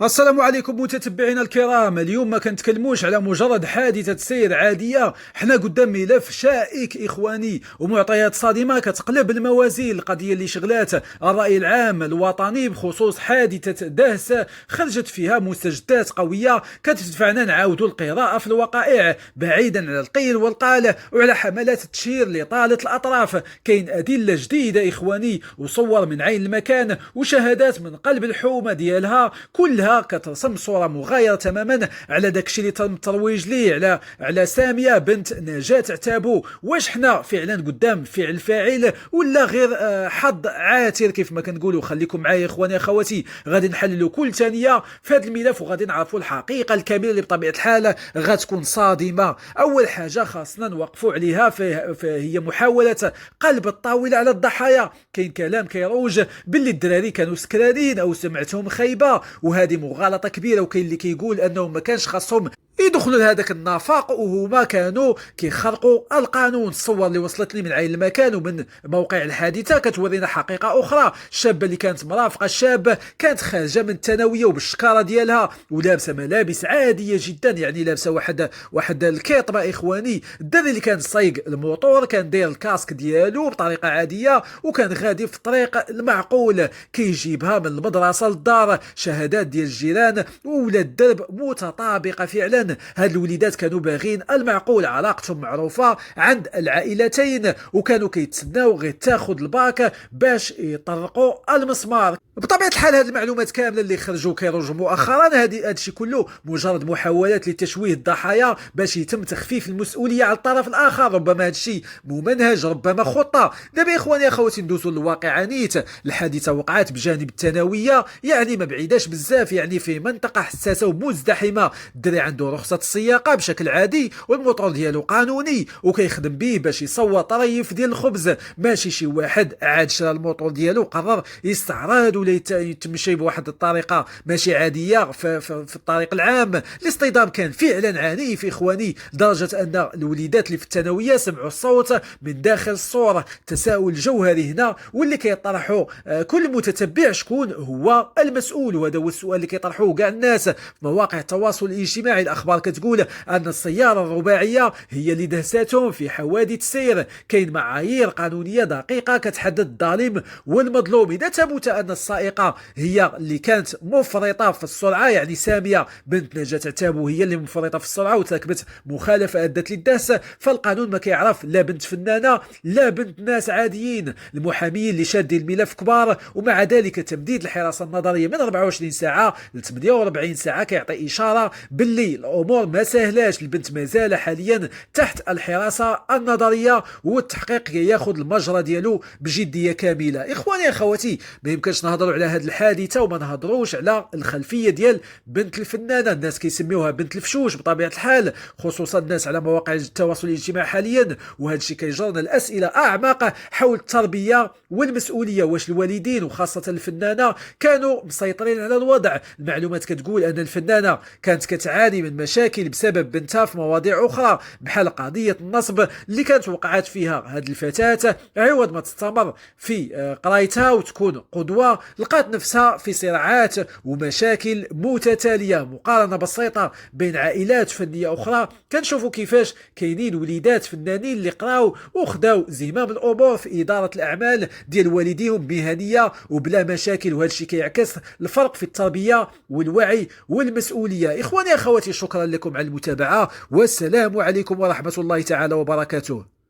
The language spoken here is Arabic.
السلام عليكم متتبعينا الكرام. اليوم ما كنتكلموش على مجرد حادثة سير عادية، حنا قدام ملف شائك إخواني ومعطيات صادمة كتقلب الموازين. القضية اللي شغلات الرأي العام الوطني بخصوص حادثة دهسة خرجت فيها مستجدات قوية كتدفعنا نعاودوا القراءة في الوقائع بعيدا عن القيل والقال وعلى حملات التشهير لطالة الأطراف. كاين أدلة جديدة إخواني وصور من عين المكان وشهادات من قلب الحومة ديالها، كلها كترسم صورة مغايرة تماما على داكشي اللي تم الترويج ليه على سامية بنت نجاة عتابو. واش حنا فعلا قدام فعل فاعل ولا غير حظ عاثر كيف ما كنقولوا؟ خليكم معايا اخواني اخواتي، غادي نحللوا كل ثانية في هذا الملف وغادي نعرفوا الحقيقة الكاملة اللي بطبيعة الحال غتكون صادمة. اول حاجة خاصنا نوقفوا عليها فهي محاولة قلب الطاولة على الضحايا. كاين كلام كيروج باللي الدراري كانوا سكرانين او سمعتهم خايبة، وهذه مغالطة كبيرة. وكاين اللي كيقول انهم ما كانش خاصهم يدخلوا لهذاك النفاق وهما كانوا كيخرقوا القانون. الصور اللي وصلت لي من عين المكان ومن موقع الحادثة كتورينا حقيقة أخرى. الشابة اللي كانت مرافقة الشاب كانت خارجة من الثانوية وبالشكارة ديالها ولابسة ملابس عادية جدا، يعني لابسة واحد الكيطبة إخواني. الدري اللي كان سايق الموتور كان داير الكاسك ديالو بطريقة عادية وكان غادي في الطريق المعقول كيجيبها من المدرسة للدار. شهادات ديال الجيران وولاد الدرب متطابقة فعلا. هاد الوليدات كانوا باغين المعقول، علاقتهم معروفة عند العائلتين وكانوا كيتسناو غير تاخد الباك باش يطرقوا المسمار. بطبيعة الحال هاد المعلومات كاملة اللي خرجوا كيروجوا مؤخرا هادشي كله مجرد محاولات لتشويه الضحايا باش يتم تخفيف المسؤولية على الطرف الآخر. ربما هادشي ممنهج، ربما خطة. دابا إخواني أخواتي ندوزوا للواقع نيت. الحادثة وقعت بجانب الثانوية، يعني ما بعيداش بزاف، يعني في منطقة حساسة ومزدحمة. الدري عنده رخصة السياقة بشكل عادي والموتور ديالو قانوني وكيخدم به باش يصوت طريف ديال الخبز، ماشي شي واحد عاد شرا الموتور ديالو وقرر يستعرض ولا يتمشي بواحد الطريقة ماشي عادية في الطريق العام. الاصطدام كان فعلا عنيف إخواني، لدرجة أن الوليدات اللي في الثانوية سمعوا الصوت من داخل الصورة. تساؤل جوهري هنا واللي كيطرحه كل متتبع، شكون هو المسؤول؟ وهذا هو السؤال اللي كيطرحوه كاع الناس في مواقع التواصل الاجتماعي. الأخبار كتقول أن السيارة الرباعية هي اللي دهستهم في حوادث سير. كاين معايير قانونية دقيقة كتحدد الظالم والمظلوم. إذا ثبت أن السائقة هي اللي كانت مفرطة في السرعة، يعني سامية بنت نجاة عتابو هي اللي مفرطة في السرعة وتركبت مخالفة أدت للدهس، فالقانون ما كيعرف لا بنت فنانة لا بنت ناس عاديين. المحاميين اللي شادين الملف كبار، ومع ذلك تمديد الحراسة النظرية من 24 ساعة ل 48 ساعة كيعطي إشارة باللي الأمور ما سهلاش. البنت مازال حاليا تحت الحراسة النظرية والتحقيق ياخذ المجرى ديالو بجدية كاملة. إخواني أخواتي، ما يمكنش نهضروا على هذه الحادثة وما نهضروش على الخلفية ديال بنت الفنانة. الناس كيسميوها بنت الفشوش بطبيعة الحال، خصوصا الناس على مواقع التواصل الاجتماعي حاليا. وهذا الشيء كيجرنا الأسئلة أعمق حول التربية والمسؤولية. واش الوالدين وخاصة الفنانة كانوا مسيطرين على الوضع؟ المعلومات كتقول أن الفنانة كانت كتعاني من مشاكل بسبب بنتها في مواضيع أخرى، بحال قضية النصب اللي كانت وقعت فيها هذه الفتاة. عوض ما تستمر في قرايتها وتكون قدوة، لقات نفسها في صراعات ومشاكل متتالية. مقارنة بسيطة بين عائلات فنية أخرى كنشوفوا كيفاش كاينين وليدات فنانين اللي قراو وخداو زمام الأمور في إدارة الأعمال ديال والديهم مهنية وبلا مشاكل. وهذا الشيء كيعكس الفرق في التربية والوعي والمسؤولية. إخواني أخواتي، شكرا لكم على المتابعة والسلام عليكم ورحمة الله تعالى وبركاته.